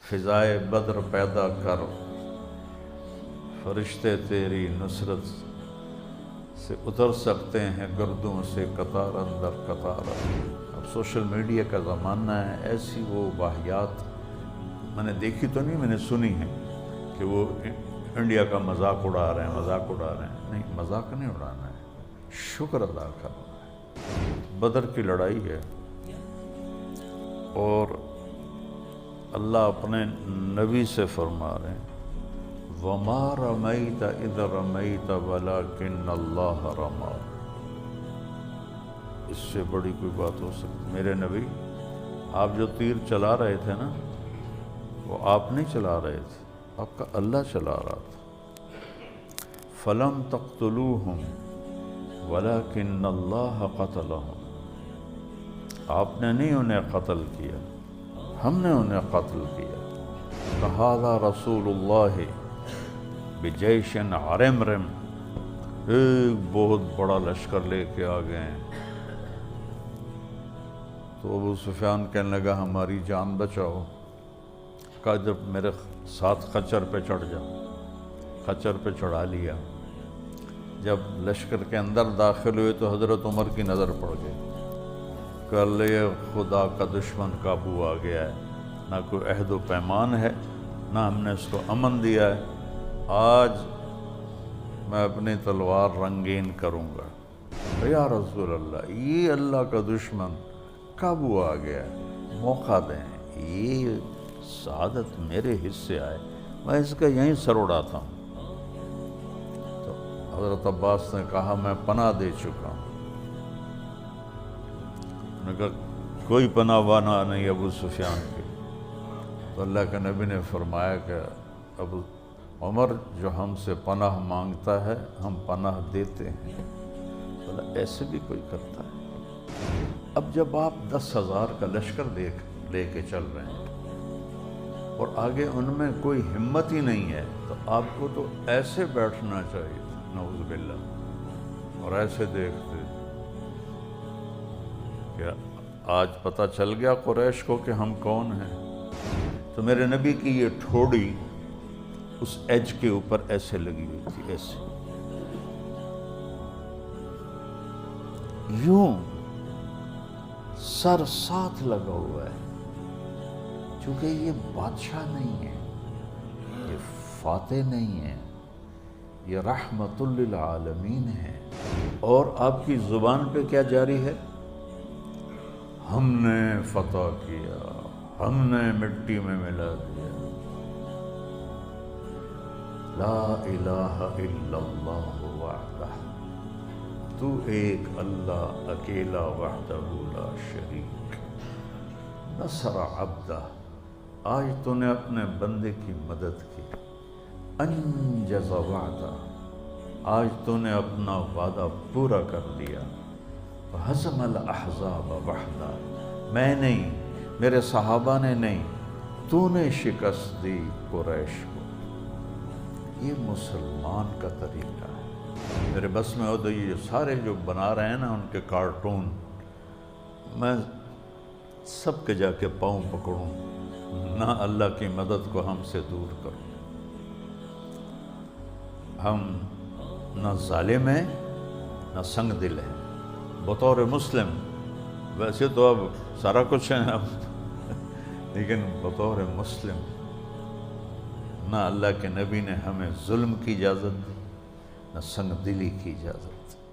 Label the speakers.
Speaker 1: فضائے بدر پیدا کر، فرشتے تیری نصرت سے اتر سکتے ہیں گردوں سے قطار اندر قطار۔ اب سوشل میڈیا کا زمانہ ہے، ایسی وہ واقعات میں نے دیکھی تو نہیں، میں نے سنی ہے کہ وہ انڈیا کا مذاق اڑا رہے ہیں، مذاق اڑا رہے ہیں۔ نہیں، مذاق نہیں اڑانا ہے، شکر ادا کرنا ہے۔ بدر کی لڑائی ہے اور اللہ اپنے نبی سے فرما رہے ہیں وَمَا رَمَيْتَ إِذْ رَمَيْتَ وَلَكِنَّ اللَّهَ رَمَى۔ اس سے بڑی کوئی بات ہو سکتی؟ میرے نبی، آپ جو تیر چلا رہے تھے نا، وہ آپ نہیں چلا رہے تھے، آپ کا اللہ چلا رہا تھا۔ فَلَمْ تَقْتُلُوهُمْ وَلَكِنَّ اللَّهَ قَتَلَهُمْ۔ آپ نے نہیں انہیں قتل کیا، ہم نے انہیں قتل کیا۔ فَهَذَا رَسُولُ اللَّهِ بِجَيْشٍ عَرِمْرِمْ، ایک بہت بڑا لشکر لے کے آ گئے ہیں۔ تو ابو سفیان کہنے لگا ہماری جان بچاؤ۔ کہا جب میرے ساتھ خچر پہ چڑھ جاؤ، خچر پہ چڑھا لیا۔ جب لشکر کے اندر داخل ہوئے تو حضرت عمر کی نظر پڑ گئی کہ اللہ خدا کا دشمن قابو آ گیا ہے، نہ کوئی عہد و پیمان ہے، نہ ہم نے اس کو امن دیا ہے۔ آج میں اپنی تلوار رنگین کروں گا۔ یا رسول اللہ، یہ اللہ کا دشمن قابو آ گیا ہے، موقع دیں، یہ سعادت میرے حصے آئے، میں اس کا یہیں سر اڑاتا ہوں۔ تو حضرت عباس نے کہا میں پناہ دے چکا ہوں۔ انہوں نے کہا کوئی پناہ وانا نہیں ابو سفیان کی۔ تو اللہ کے نبی نے فرمایا کہ ابو عمر جو ہم سے پناہ مانگتا ہے ہم پناہ دیتے ہیں۔ بولا ایسے بھی کوئی کرتا ہے؟ اب جب آپ 10,000 کا لشکر لے کے چل رہے ہیں اور آگے ان میں کوئی ہمت ہی نہیں ہے، تو آپ کو تو ایسے بیٹھنا چاہیے، نعوذ باللہ، اور ایسے دیکھتے کہ آج پتہ چل گیا قریش کو کہ ہم کون ہیں۔ تو میرے نبی کی یہ ٹھوڑی اس ایج کے اوپر ایسے لگی ہوئی تھی، ایسے یوں سر ساتھ لگا ہوا ہے، چونکہ یہ بادشاہ نہیں ہے، یہ فاتح نہیں ہے، یہ رحمت للعالمین ہے۔ اور آپ کی زبان پہ کیا جاری ہے؟ ہم نے فتح کیا، ہم نے مٹی میں ملا دیا۔ لا الہ الا اللہ وحدہ، تو ایک اللہ اکیلا وحدہ لا شریک۔ نصر عبدہ، آج تو نے اپنے بندے کی مدد کی۔ انجز وعدہ، آج تو نے اپنا وعدہ پورا کر دیا۔ ہزم الاحزاب وحدہ، میں نہیں، میرے صحابہ نے نہیں، تو نے شکست دی قریش کو۔ یہ مسلمان کا طریقہ ہے۔ میرے بس میں ہو تو یہ سارے جو بنا رہے ہیں نا ان کے کارٹون، میں سب کے جا کے پاؤں پکڑوں، نہ اللہ کی مدد کو ہم سے دور کروں۔ ہم نہ ظالم ہیں نہ سنگ دل ہیں بطور مسلم۔ ویسے تو اب سارا کچھ ہے اب، لیکن بطور مسلم نہ اللہ کے نبی نے ہمیں ظلم کی اجازت دی، نہ سنگ دلی کی اجازت دی۔